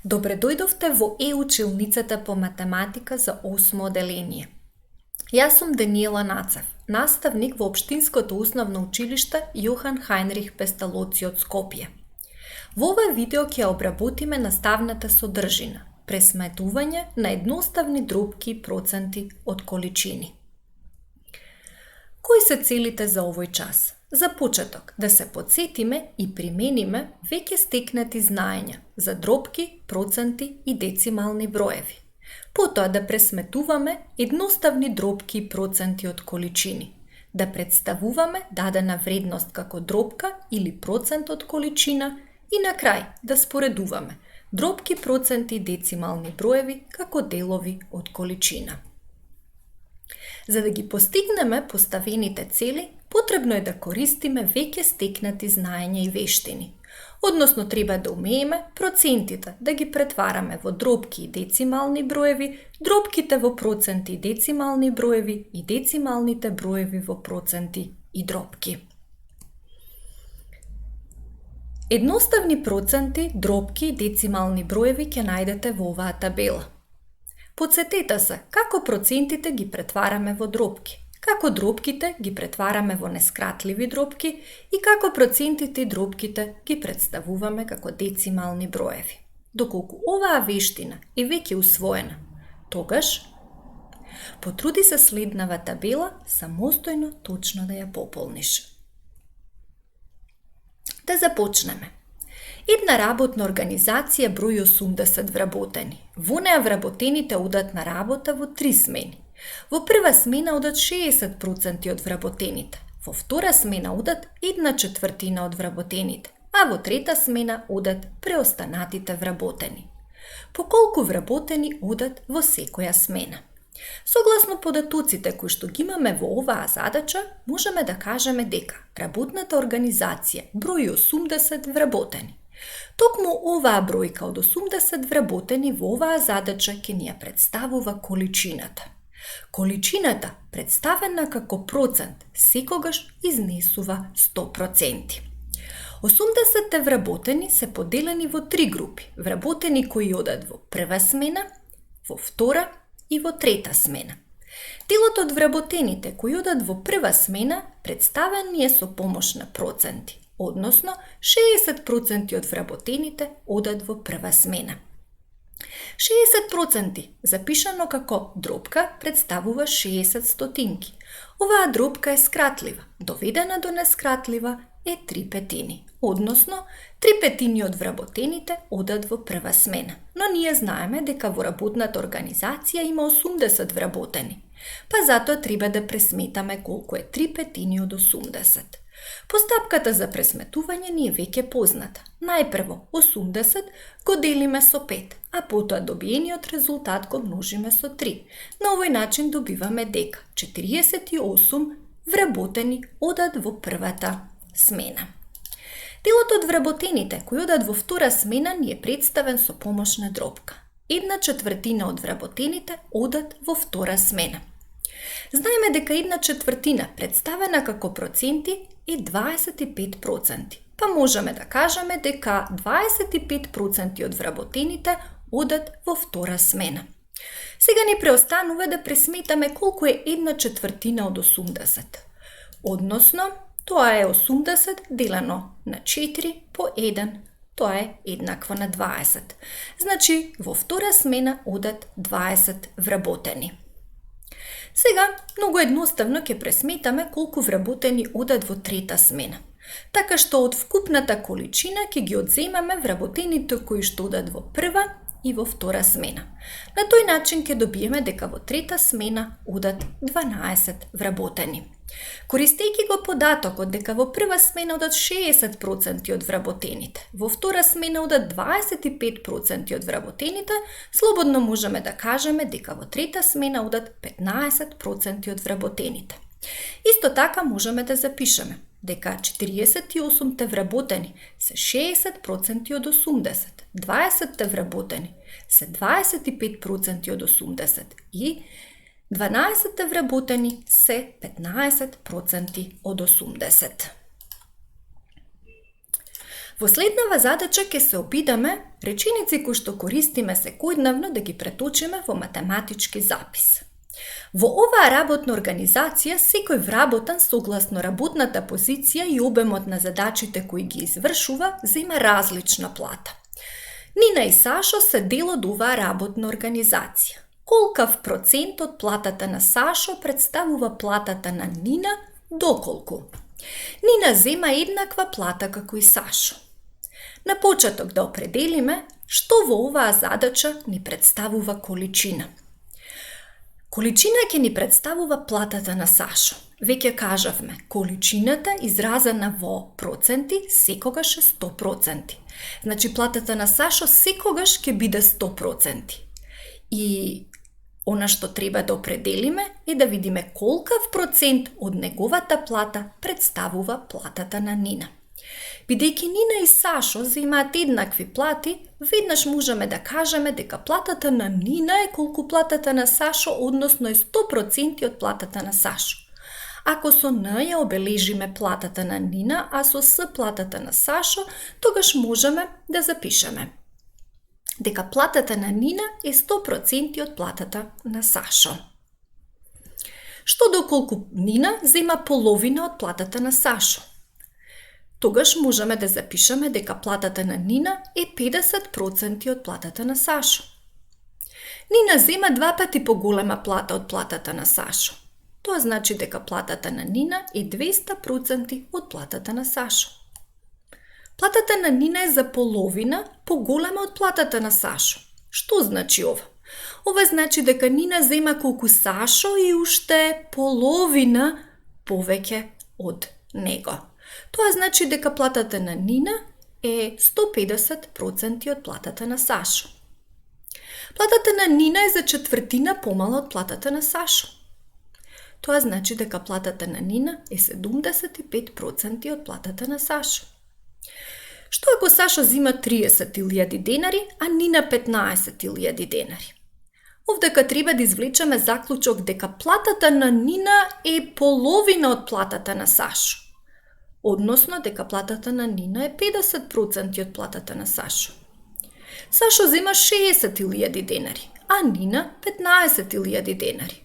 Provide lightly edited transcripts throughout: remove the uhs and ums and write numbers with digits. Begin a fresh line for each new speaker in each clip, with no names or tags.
Добре дојдовте во училницата по математика за 8 оделение. Јас сум Даниела Нацев, наставник во Општинското основно училиште Јохан Хајнрих Песталоци од Скопје. Во ова видео ќе обработиме наставната содржина, пресметување на едноставни дробки и проценти од количини. Кои се целите за овој час? За почеток, да се подсетиме и примениме веќе стекнати знаења за дробки, проценти и децимални броеви. Потоа да пресметуваме едноставни дробки и проценти од количини. Да представуваме дадена вредност како дробка или процент од количина и на крај да споредуваме дробки, проценти и децимални броеви како делови од количина. За да ги постигнеме поставените цели, потребно е да користиме веќе стекнати знаења и вештини. Односно, треба да умееме процентите да ги претвараме во дробки и децимални броеви, дробките во проценти и децимални броеви и децималните броеви во проценти и дробки. Едноставни проценти, дробки и децимални броеви ќе најдете во оваа табела. Подсетете се како процентите ги претвараме во дробки, како дробките ги претвараме во нескратливи дробки и како процентите и дробките ги представуваме како децимални броеви. Доколку оваа вештина е веќе усвоена, тогаш потруди се следнава табела самостојно точно да ја пополниш. Да започнеме. Една работна организација брои 80 вработени. Во неа вработените одат на работа во 3 смени. Во прва смена одат 60% од вработените, во втора смена одат 1/4 од вработените, а во трета смена одат преостанатите вработени. По колку вработени одат во секоја смена? Согласно податоците кои што ги имаме во оваа задача, можеме да кажеме дека работната организација брои 80 вработени. Токму оваа бројка од 80 вработени во оваа задача ќе ни ја представува количината. Количината, представена како процент, секогаш изнесува 100%. 80 вработени се поделени во 3 групи. Вработени кои одат во прва смена, во втора и во трета смена. Делот од вработените кои одат во прва смена представени е со помош на проценти, односно 60% од вработените одат во прва смена. 60% запишано како дробка представува 60 стотинки. Оваа дробка е скратлива, доведена до нескратлива е 3/5, односно 3/5 од вработените одат во прва смена. Но ние знаеме дека во работната организација има 80 вработени, па затоа треба да пресметаме колку е 3/5 од 80. Постапката за пресметување ни е веќе позната. Најпрво 80 го делиме со 5, а потоа добиениот резултат го множиме со 3. На овој начин добиваме дека 48 вработени одат во првата смена. Делот од вработените кои одат во втора смена ни е представен со помош на дробка. 1/4 од вработените одат во втора смена. Знаеме дека 1/4 представена како проценти е 25%, па можеме да кажеме дека 25% од вработените одат во втора смена. Сега ни преостанува да пресметаме колку е 1/4 од 80. Односно, тоа е 80 делено на 4 по 1, тоа е еднакво на 20. Значи, во втора смена одат 20 вработени. Сега, многу едноставно ќе пресметаме колку вработени одат во трета смена. Така што од вкупната количина ќе ги одземаме вработените кои што одат во прва и во втора смена. На тој начин ќе добиеме дека во трета смена одат 12 вработени. Користејќи го податокот дека во прва смена одат 60% од вработените, во втора смена одат 25% од вработените, слободно можеме да кажеме дека во трета смена одат 15% од вработените. Исто така можеме да запишеме дека 48 вработени се 60% од 80, 20 вработени се 25% од 80 и 12 вработени се 15% од 80. Во следнава задача ќе се обидаме реченици кои што користиме секојдневно да ги преточиме во математички запис. Во оваа работна организација секој вработен согласно работната позиција и обемот на задачите кои ги извршува зема различна плата. Нина и Сашо се дел од оваа работна организација. Колкав процент од платата на Сашо представува платата на Нина, доколку? Нина зема еднаква плата како и Сашо. На почеток да определиме што во оваа задача ни представува количина. Количина ќе ни представува платата на Сашо. Веќе кажавме, количината изразена во проценти секогаш е 100%. Значи платата на Сашо секогаш ќе биде 100%. И она што треба да определиме е да видиме колкав процент од неговата плата представува платата на Нина. Бидејќи Нина и Сашо земаат еднакви плати, веднаш можеме да кажеме дека платата на Нина е колку платата на Сашо, односно е 100% од платата на Сашо. Ако со Н ја обележиме платата на Нина, а со С платата на Сашо, тогаш можеме да запишеме дека платата на Нина е 100% од платата на Сашо. Што доколку Нина зема половина од платата на Сашо? Тогаш можеме да запишеме дека платата на Нина е 50% од платата на Сашо. Нина зема 2 пати поголема плата од платата на Сашо. Тоа значи дека платата на Нина е 200% од платата на Сашо. Платата на Нина е за половина поголема од платата на Сашо. Што значи ова? Ова значи дека Нина зема колку Сашо и уште половина повеќе од него. Тоа значи дека платата на Нина е 150% од платата на Сашо. Платата на Нина е за четвртина помала од платата на Сашо. Тоа значи дека платата на Нина е 75% од платата на Сашо. Што ако Сашо зема 30.000 денари, а Нина 15.000 денари? Овдека треба да извлечеме заклучок дека платата на Нина е половина од платата на Сашо. Односно дека платата на Нина е 50% од платата на Сашо. Сашо зема 60.000 денари, а Нина 15.000 денари.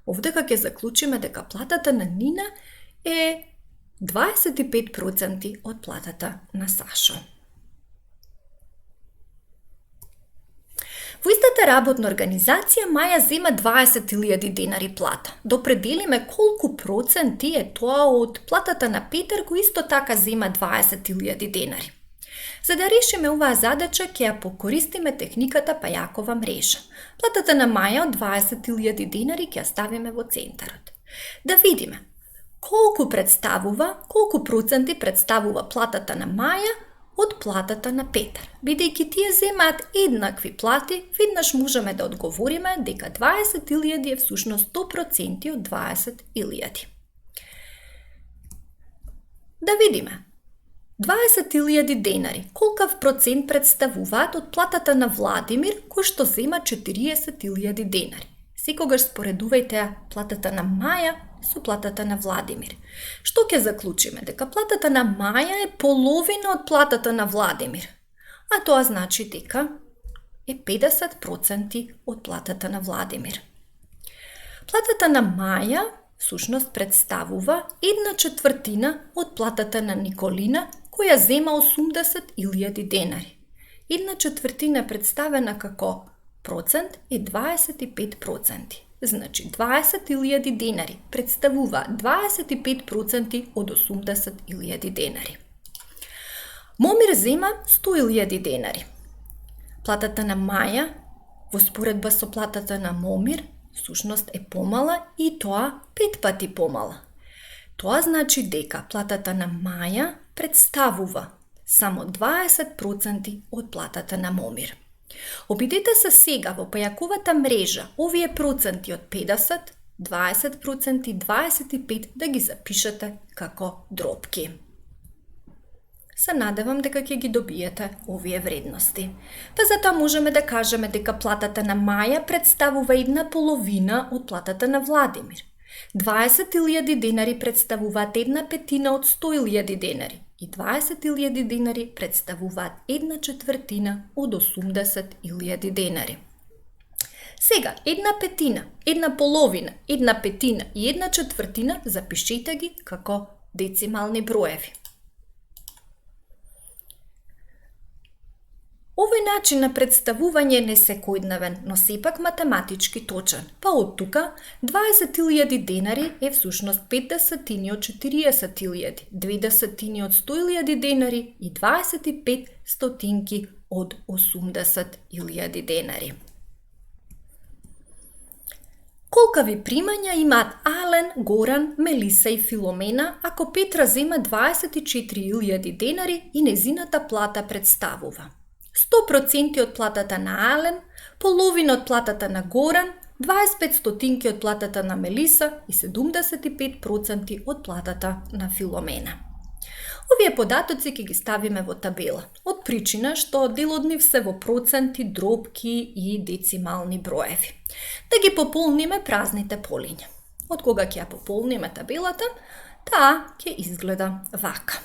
Овдека ќе заклучиме дека платата на Нина е 25% од платата на Сашо. Во истата работна организација Маја зема 20.000 денари плата. Да определиме колку проценти е тоа од платата на Петар, кој исто така зема 20.000 денари. За да решиме оваа задача, ќе ја покористиме техниката Пајакова мрежа. Платата на Маја од 20.000 денари ќе ја ставиме во центарот. Да видиме колку проценти представува платата на Маја од платата на Петар. Бидејќи тие земаат еднакви плати, веднаш можеме да одговориме дека 20.000 е всушност 100% од 20.000. Да видиме. 20.000 денари, колкав процент представуваат од платата на Владимир, кој што зема 40.000 денари. Секогаш споредувајте платата на Маја со платата на Владимир. Што ќе заклучиме? Дека платата на Маја е половина од платата на Владимир. А тоа значи дека е 50% од платата на Владимир. Платата на Маја всушност представува 1/4 од платата на Николина, која зема 80.000 денари. 1/4 представена како процент е 25%. Значи 20.000 денари представува 25% од 80.000 денари. Момир зема 100.000 денари. Платата на Маја во споредба со платата на Момир всушност е помала и тоа 5 пати помала. Тоа значи дека платата на Маја представува само 20% од платата на Момир. Обидете се сега во Пајаковата мрежа овие проценти од 50, 20% и 25 да ги запишете како дробки. Се надевам дека ќе ги добиете овие вредности. Па затоа можеме да кажеме дека платата на Маја представува 1/2 од платата на Владимир. 20.000 денари представуваат 1/5 од 100.000 денари и 20.000 денари представуваат 1/4 од 80.000 денари. Сега, 1/5, 1/2, 1/5 и 1/4 запишете ги како децимални броеви. Овој начин на представување не секојдневен, но сепак математички точен. Па од тука 20.000 денари е всушност 5 од 40.000, 2 од 100.000 денари и 25 стотинки од 80.000 денари. Колкави примања имаат Ален, Горан, Мелиса и Филомена ако Петра зема 24.000 денари и незината плата представува 100% од платата на Ален, половина од платата на Горан, 25 стотинки од платата на Мелиса и 75% од платата на Филомена. Овие податоци ќе ги ставиме во табела, од причина што дел од нив се во проценти, дробки и децимални броеви. Да ги пополниме празните полиња. Од кога ќе ја пополниме табелата, таа ќе изгледа вака.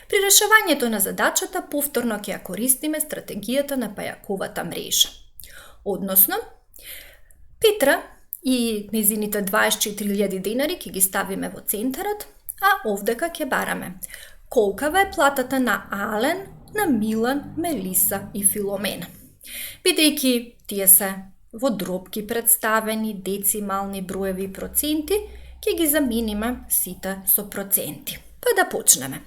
При решавањето на задачата повторно ќе ја користиме стратегијата на пајаковата мрежа. Односно, Петра и незините 24.000 денари ќе ги ставиме во центарот, а овдека ќе бараме колкава е платата на Ален, на Милан, Мелиса и Филомена. Бидејќи тие се во дробки представени, децимални броеви и проценти, ќе ги замениме сите со проценти. Па да почнеме.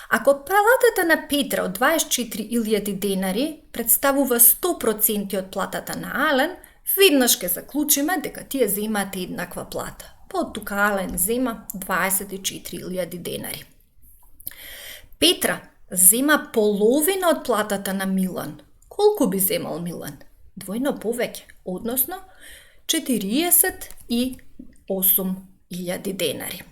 Ако платата на Петра од 24.000 денари представува 100% од платата на Ален, веднаш ќе заклучиме дека тие земаат еднаква плата. Па од тука Ален зема 24.000 денари. Петра зема половина од платата на Милан. Колку би земал Милан? Двојно повеќе, односно 48.000 денари.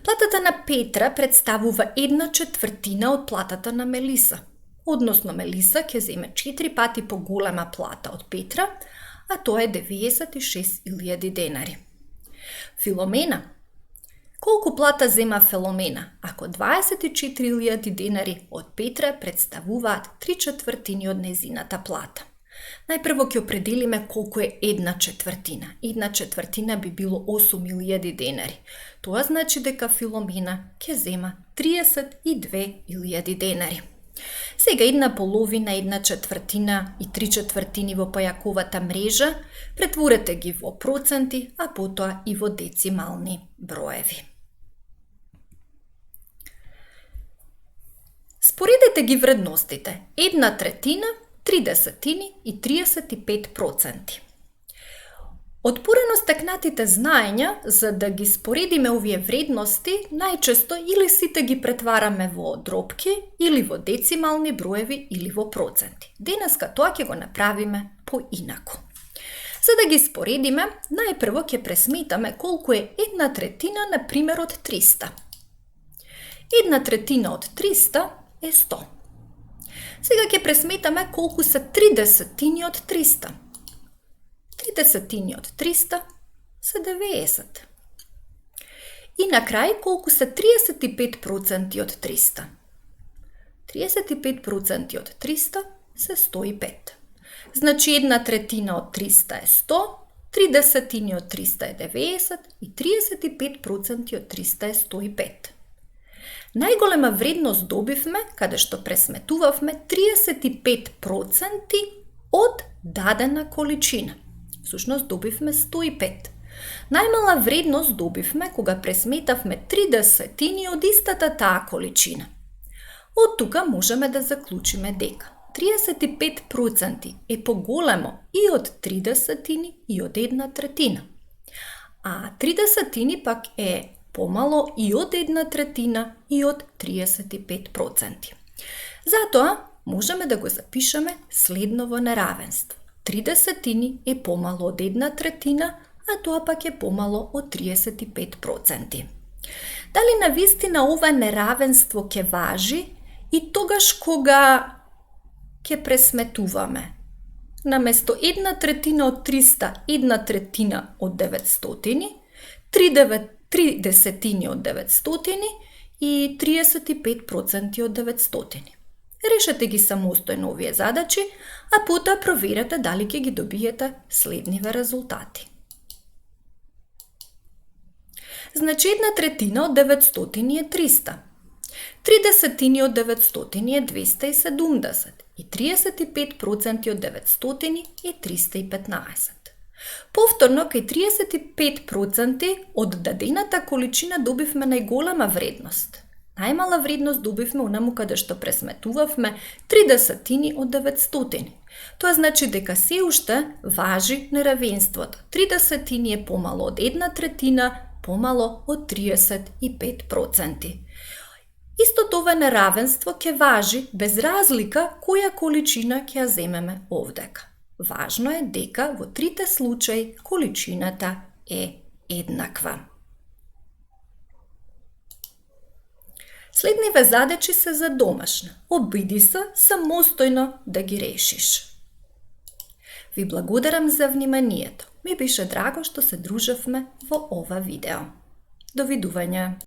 Платата на Петра представува 1/4 од платата на Мелиса. Односно Мелиса ќе земе 4 пати поголема плата од Петра, а тоа е 96.000 денари. Филомена. Колку плата зема Филомена, ако 24.000 денари од Петра представуваат 3/4 од незината плата? Најпрво ќе определиме колку е 1/4. 1/4 би било 8.000 денари. Тоа значи дека Филомена ќе зема 32.000 денари. Сега 1/2, 1/4 и 3/4 во пајаковата мрежа претворете ги во проценти, а потоа и во децимални броеви. Споредете ги вредностите 1/3, 30 и 35%. Од порано стекнатите знаења, за да ги споредиме овие вредности, најчесто или сите ги претвараме во дробки, или во децимални броеви, или во проценти. Денеска тоа ќе го направиме поинаку. За да ги споредиме, најпрво ќе пресметаме колку е 1/3, на пример, од 300. 1/3 од 300 е 100. Сега ќе пресметаме колку се 30 од 300. 30 од 300 се 90. И на крај колку се 35% од 300. 35% од 300 се 105. Значи 1/3 од 300 е 100, 30 од 300 е 90 и 35% од 300 е 105. Најголема вредност добивме каде што пресметувавме 35% од дадена количина. Всушност добивме 105. Најмала вредност добивме кога пресметавме 30 од истата таа количина. Од тука можеме да заклучиме дека 35% е поголемо и од 30 и од 1/3. А 30 пак е помало и од 1/3 и од 35%. Затоа можеме да го запишеме следново неравенство. 30 е помало од 1/3, а тоа пак е помало од 35%. Дали навистина ова неравенство ќе важи и тогаш кога ќе пресметуваме? Наместо 1/3 од 300, 1/3 од 900, 3 десетини од 900 и 35% од 900. Решете ги самостојно овие задачи, а потоа проверете дали ќе ги добиете следниве резултати. Значи 1/3 од 900 е 300. 3 десетини од 900 е 270 и 35% од 900 е 315. Повторно, кај 35% од дадената количина добивме најголема вредност. Најмала вредност добивме онаму каде што пресметувавме 3 десетини од 900. Тоа значи дека се уште важи неравенството. 3 десетини е помало од 1/3, помало од 35%. Истото ова неравенство ќе важи без разлика која количина ќе ја земеме овдека. Важно е дека во трите случаи количината е еднаква. Следниве задачи се за домашна. Обиди се самостојно да ги решиш. Ви благодарам за вниманието. Ми беше драго што се дружевме во ова видео. Довидување!